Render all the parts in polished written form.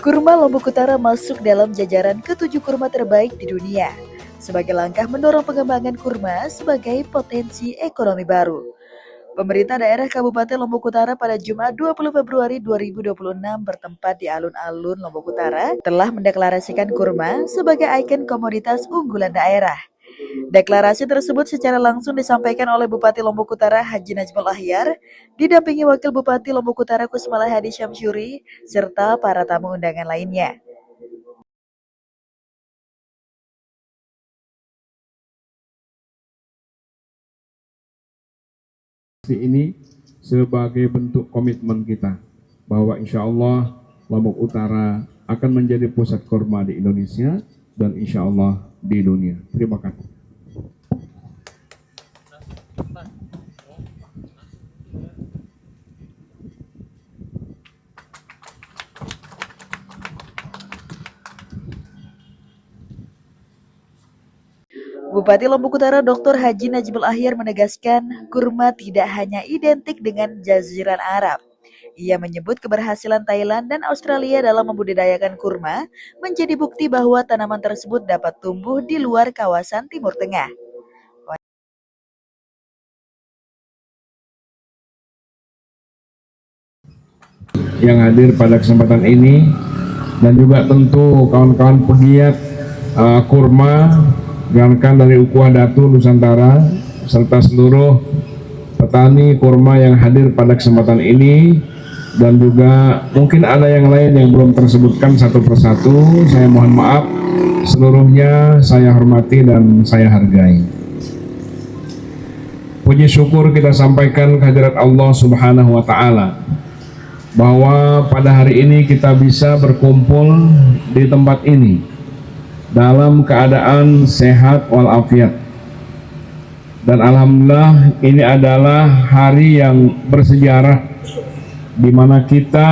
Kurma Lombok Utara masuk dalam jajaran ke-7 kurma terbaik di dunia sebagai langkah mendorong pengembangan kurma sebagai potensi ekonomi baru. Pemerintah daerah Kabupaten Lombok Utara pada Jumat 20 Februari 2026 bertempat di alun-alun Lombok Utara telah mendeklarasikan kurma sebagai ikon komoditas unggulan daerah. Deklarasi tersebut secara langsung disampaikan oleh Bupati Lombok Utara Haji Najmul Ahyar, didampingi Wakil Bupati Lombok Utara Kusmala Hadi Syamsyuri, serta para tamu undangan lainnya. Ini sebagai bentuk komitmen kita bahwa insya Allah Lombok Utara akan menjadi pusat kurma di Indonesia dan insya Allah di dunia. Terima kasih. Bupati Lombok Utara Dr. Haji Najmul Ahyar menegaskan kurma tidak hanya identik dengan Jazirah Arab. Ia menyebut keberhasilan Thailand dan Australia dalam membudidayakan kurma menjadi bukti bahwa tanaman tersebut dapat tumbuh di luar kawasan Timur Tengah. Yang hadir pada kesempatan ini dan juga tentu kawan-kawan pegiat kurma, rekan dari Ukhuwah Datu Nusantara serta seluruh petani kurma yang hadir pada kesempatan ini, dan juga mungkin ada yang lain yang belum tersebutkan satu persatu. Saya mohon maaf, seluruhnya saya hormati dan saya hargai. Puji syukur kita sampaikan kehadirat Allah Subhanahu wa Ta'ala bahwa pada hari ini kita bisa berkumpul di tempat ini dalam keadaan sehat walafiat. Dan alhamdulillah ini adalah hari yang bersejarah di mana kita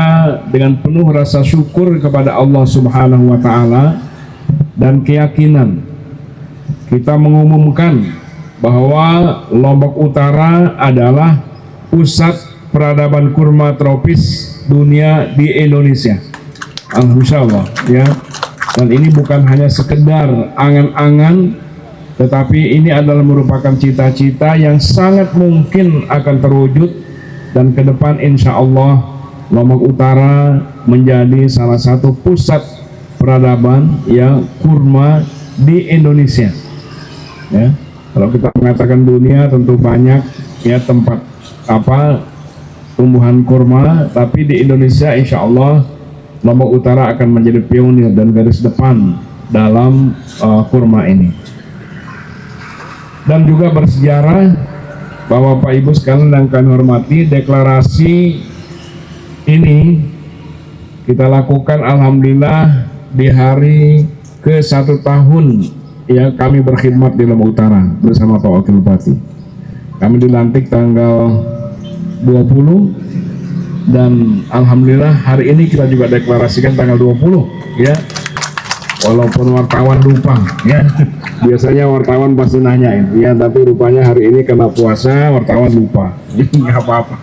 dengan penuh rasa syukur kepada Allah Subhanahu wa Ta'ala dan keyakinan kita mengumumkan bahwa Lombok Utara adalah pusat peradaban kurma tropis dunia di Indonesia. Alhamdulillah ya. Dan ini bukan hanya sekedar angan-angan, tetapi ini adalah merupakan cita-cita yang sangat mungkin akan terwujud, dan ke depan insya Allah Lombok Utara menjadi salah satu pusat peradaban ya kurma di Indonesia. Ya, kalau kita mengatakan dunia tentu banyak ya tempat tumbuhan kurma, tapi di Indonesia insya Allah Lombok Utara akan menjadi pionir dan garis depan dalam kurma ini. Dan juga bersejarah bahwa Bapak Ibu sekalian yang kami hormati, deklarasi ini kita lakukan alhamdulillah di hari ke-1 tahun ya kami berkhidmat di Lombok Utara bersama Pak Wakil Bupati. Kami dilantik tanggal 20 dan alhamdulillah hari ini kita juga deklarasikan tanggal 20 ya. Walaupun wartawan lupa ya, biasanya wartawan pasti nanyain ya, tapi rupanya hari ini karena puasa wartawan lupa, nggak apa-apa.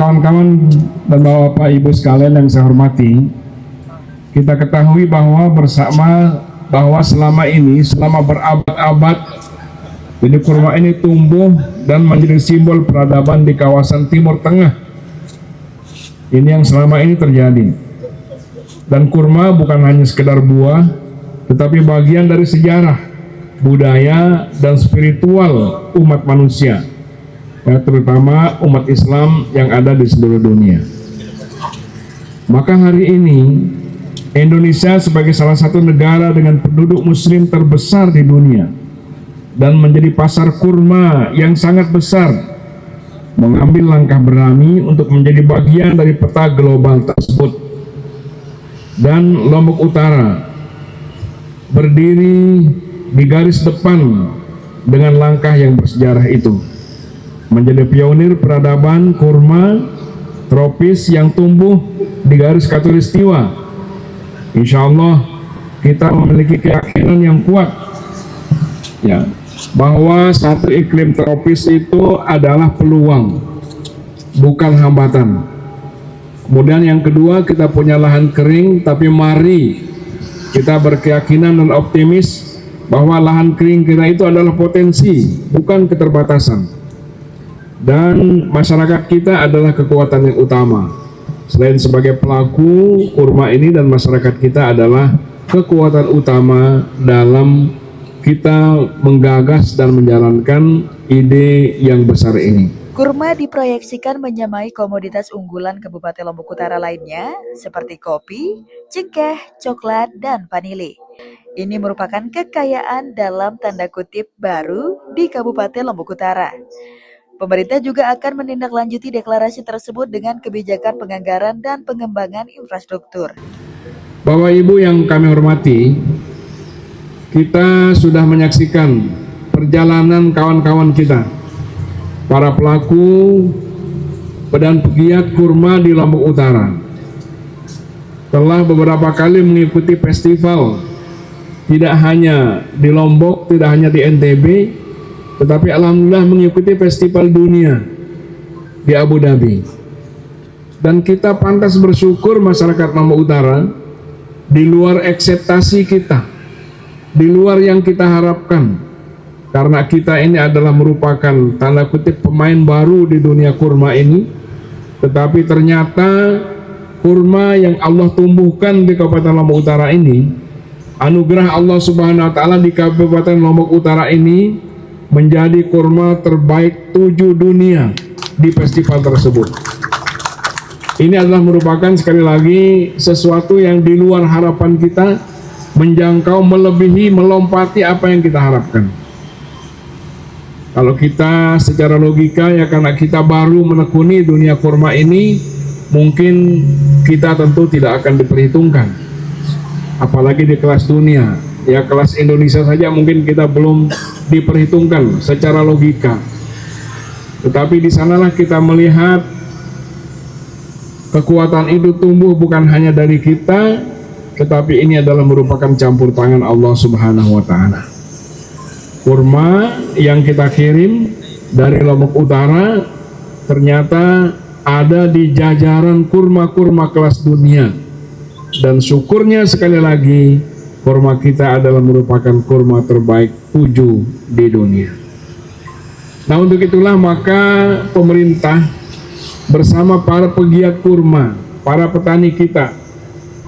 Kawan-kawan dan bapak ibu sekalian yang saya hormati, kita ketahui bahwa selama ini, selama berabad-abad, jadi kurma ini tumbuh dan menjadi simbol peradaban di kawasan Timur Tengah. Ini yang selama ini terjadi. Dan kurma bukan hanya sekedar buah, tetapi bagian dari sejarah, budaya, dan spiritual umat manusia, ya, terutama umat Islam yang ada di seluruh dunia. Maka hari ini, Indonesia sebagai salah satu negara dengan penduduk muslim terbesar di dunia, dan menjadi pasar kurma yang sangat besar, mengambil langkah berani untuk menjadi bagian dari peta global tersebut. Dan Lombok Utara berdiri di garis depan dengan langkah yang bersejarah itu, menjadi pionir peradaban kurma tropis yang tumbuh di garis khatulistiwa. Insya Allah kita memiliki keyakinan yang kuat ya, bahwa satu iklim tropis itu adalah peluang, bukan hambatan. Kemudian yang kedua, kita punya lahan kering, tapi mari kita berkeyakinan dan optimis bahwa lahan kering kita itu adalah potensi, bukan keterbatasan. Dan masyarakat kita adalah kekuatan yang utama. Selain sebagai pelaku kurma ini, dan masyarakat kita adalah kekuatan utama dalam kita menggagas dan menjalankan ide yang besar ini. Kurma diproyeksikan menyamai komoditas unggulan Kabupaten Lombok Utara lainnya seperti kopi, cengkeh, coklat, dan vanili. Ini merupakan kekayaan dalam tanda kutip baru di Kabupaten Lombok Utara. Pemerintah juga akan menindaklanjuti deklarasi tersebut dengan kebijakan penganggaran dan pengembangan infrastruktur. Bapak Ibu yang kami hormati, kita sudah menyaksikan perjalanan kawan-kawan kita, para pelaku dan pegiat kurma di Lombok Utara. Telah beberapa kali mengikuti festival, tidak hanya di Lombok, tidak hanya di NTB, tetapi alhamdulillah mengikuti festival dunia di Abu Dhabi. Dan kita pantas bersyukur masyarakat Lombok Utara, di luar ekspektasi kita, di luar yang kita harapkan, karena kita ini adalah merupakan tanda kutip pemain baru di dunia kurma ini, tetapi ternyata kurma yang Allah tumbuhkan di Kabupaten Lombok Utara ini, anugerah Allah Subhanahu wa Ta'ala di Kabupaten Lombok Utara ini menjadi kurma terbaik 7 dunia di festival tersebut. Ini adalah merupakan sekali lagi sesuatu yang di luar harapan kita, menjangkau, melebihi, melompati apa yang kita harapkan. Kalau kita secara logika, ya karena kita baru menekuni dunia kurma ini, mungkin kita tentu tidak akan diperhitungkan. Apalagi di kelas dunia, ya kelas Indonesia saja mungkin kita belum diperhitungkan secara logika. Tetapi di sanalah kita melihat kekuatan itu tumbuh bukan hanya dari kita, tetapi ini adalah merupakan campur tangan Allah Subhanahu wa Ta'ala. Kurma yang kita kirim dari Lombok Utara ternyata ada di jajaran kurma-kurma kelas dunia, dan syukurnya sekali lagi kurma kita adalah merupakan kurma terbaik 7 di dunia. Nah, untuk itulah maka pemerintah bersama para pegiat kurma, para petani kita,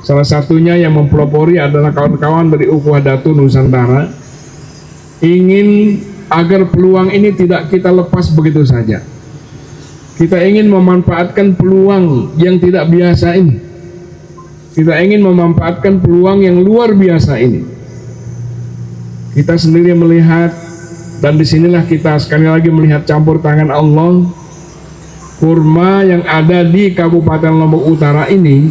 salah satunya yang mempelopori adalah kawan-kawan dari Ukhuwah Datu Nusantara, ingin agar peluang ini tidak kita lepas begitu saja. Kita ingin memanfaatkan peluang yang tidak biasa ini. Kita ingin memanfaatkan peluang yang luar biasa ini. Kita sendiri melihat, dan disinilah kita sekali lagi melihat campur tangan Allah. Kurma yang ada di Kabupaten Lombok Utara ini,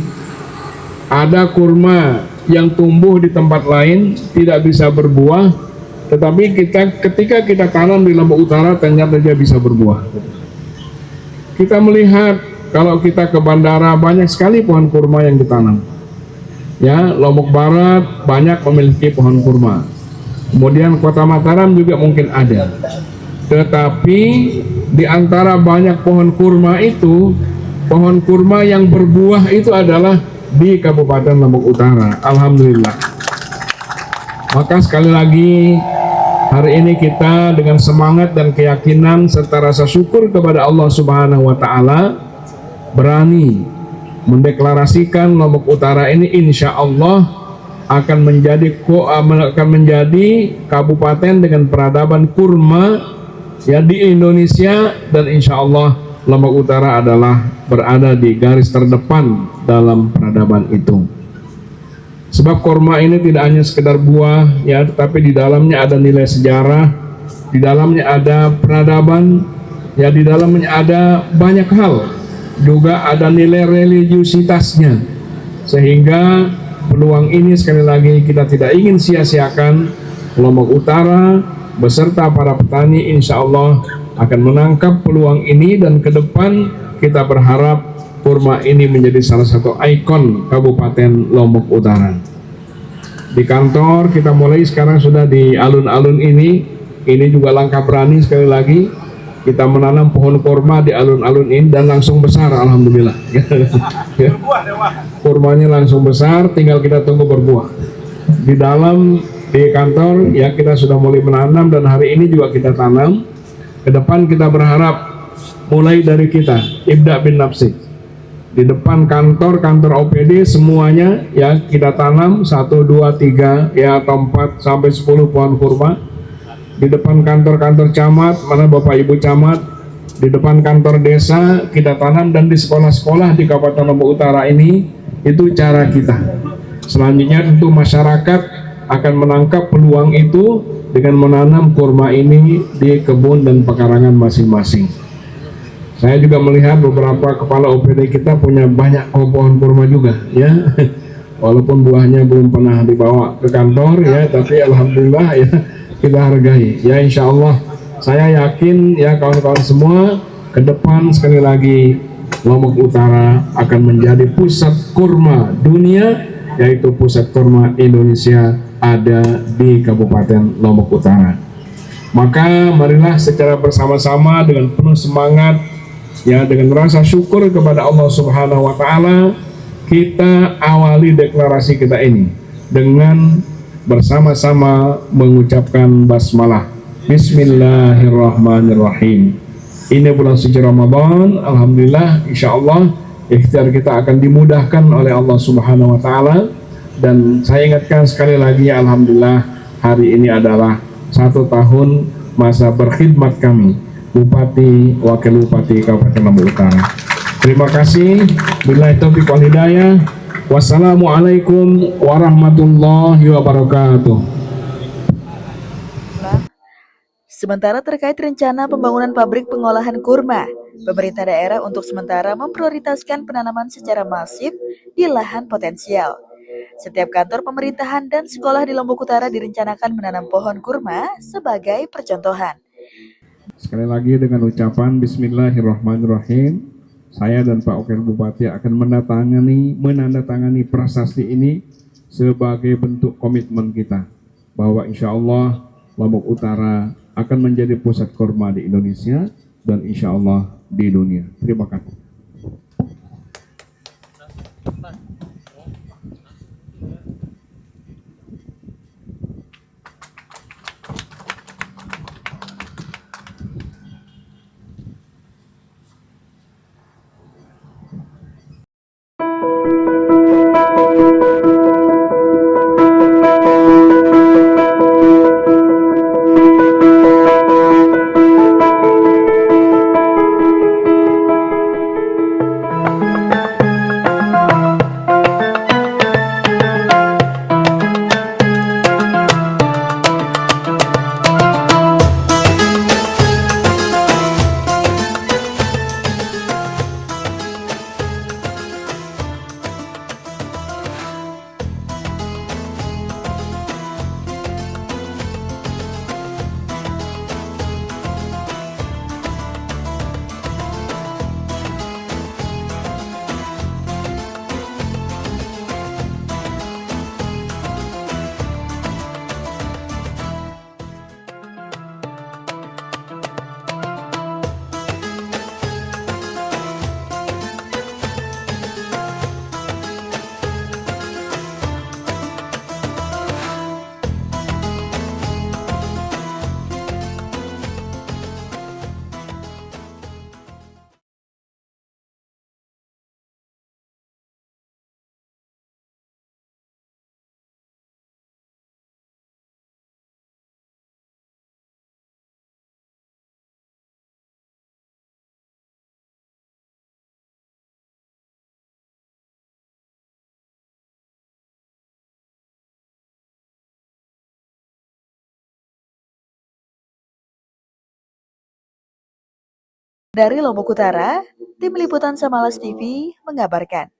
ada kurma yang tumbuh di tempat lain tidak bisa berbuah, tetapi ketika kita tanam di Lombok Utara ternyata dia bisa berbuah. Kita melihat kalau kita ke bandara banyak sekali pohon kurma yang ditanam. Ya, Lombok Barat banyak memiliki pohon kurma. Kemudian Kota Mataram juga mungkin ada. Tetapi di antara banyak pohon kurma itu, pohon kurma yang berbuah itu adalah di Kabupaten Lombok Utara. Alhamdulillah. Maka sekali lagi, hari ini kita dengan semangat dan keyakinan serta rasa syukur kepada Allah Subhanahu wa Ta'ala berani mendeklarasikan Lombok Utara ini insya Allah akan menjadi kabupaten dengan peradaban kurma ya di Indonesia, dan insya Allah Lombok Utara adalah berada di garis terdepan dalam peradaban itu. Sebab kurma ini tidak hanya sekedar buah ya, tetapi di dalamnya ada nilai sejarah, di dalamnya ada peradaban, ya di dalamnya ada banyak hal, juga ada nilai religiusitasnya, sehingga peluang ini sekali lagi kita tidak ingin sia-siakan. Lombok Utara beserta para petani insya Allah akan menangkap peluang ini, dan ke depan kita berharap kurma ini menjadi salah satu ikon Kabupaten Lombok Utara. Di kantor kita mulai sekarang sudah di alun-alun ini juga langkah berani sekali lagi. Kita menanam pohon kurma di alun-alun ini dan langsung besar, alhamdulillah. Kurmanya langsung besar, tinggal kita tunggu berbuah. Di kantor ya kita sudah mulai menanam, dan hari ini juga kita tanam. Ke depan kita berharap mulai dari kita, ibda bin nafsi. Di depan kantor OPD semuanya ya kita tanam 1, 2, 3 ya atau 4 sampai 10 pohon kurma. Di depan kantor camat, mana Bapak Ibu camat, di depan kantor desa kita tanam, dan di sekolah-sekolah di Kabupaten Lombok Utara ini, itu cara kita. Selanjutnya tentu masyarakat akan menangkap peluang itu dengan menanam kurma ini di kebun dan pekarangan masing-masing. Saya juga melihat beberapa kepala OPD kita punya banyak pohon kurma juga ya. Walaupun buahnya belum pernah dibawa ke kantor ya, tapi alhamdulillah ya kita hargai ya. Insya Allah saya yakin ya kawan-kawan semua, ke depan sekali lagi Lombok Utara akan menjadi pusat kurma dunia, yaitu pusat kurma Indonesia ada di Kabupaten Lombok Utara. Maka marilah secara bersama-sama dengan penuh semangat ya, dengan rasa syukur kepada Allah Subhanahu wa Ta'ala, kita awali deklarasi kita ini dengan bersama-sama mengucapkan basmalah. Bismillahirrahmanirrahim. Ini bulan suci Ramadan, alhamdulillah, insya Allah ikhtiar kita akan dimudahkan oleh Allah Subhanahu wa Ta'ala. Dan saya ingatkan sekali lagi, alhamdulillah hari ini adalah 1 tahun masa berkhidmat kami, Bupati, Wakil Bupati Kabupaten Lombok Utara. Terima kasih. Billahi taufiq wal hidayah. Wassalamualaikum warahmatullahi wabarakatuh. Sementara terkait rencana pembangunan pabrik pengolahan kurma, pemerintah daerah untuk sementara memprioritaskan penanaman secara masif di lahan potensial. Setiap kantor pemerintahan dan sekolah di Lombok Utara direncanakan menanam pohon kurma sebagai percontohan. Sekali lagi dengan ucapan Bismillahirrahmanirrahim, saya dan Pak Wakil Bupati akan menandatangani prasasti ini sebagai bentuk komitmen kita bahwa insya Allah Lombok Utara akan menjadi pusat kurma di Indonesia dan insya Allah di dunia. Terima kasih. Dari Lombok Utara, Tim Liputan Samalas TV mengabarkan.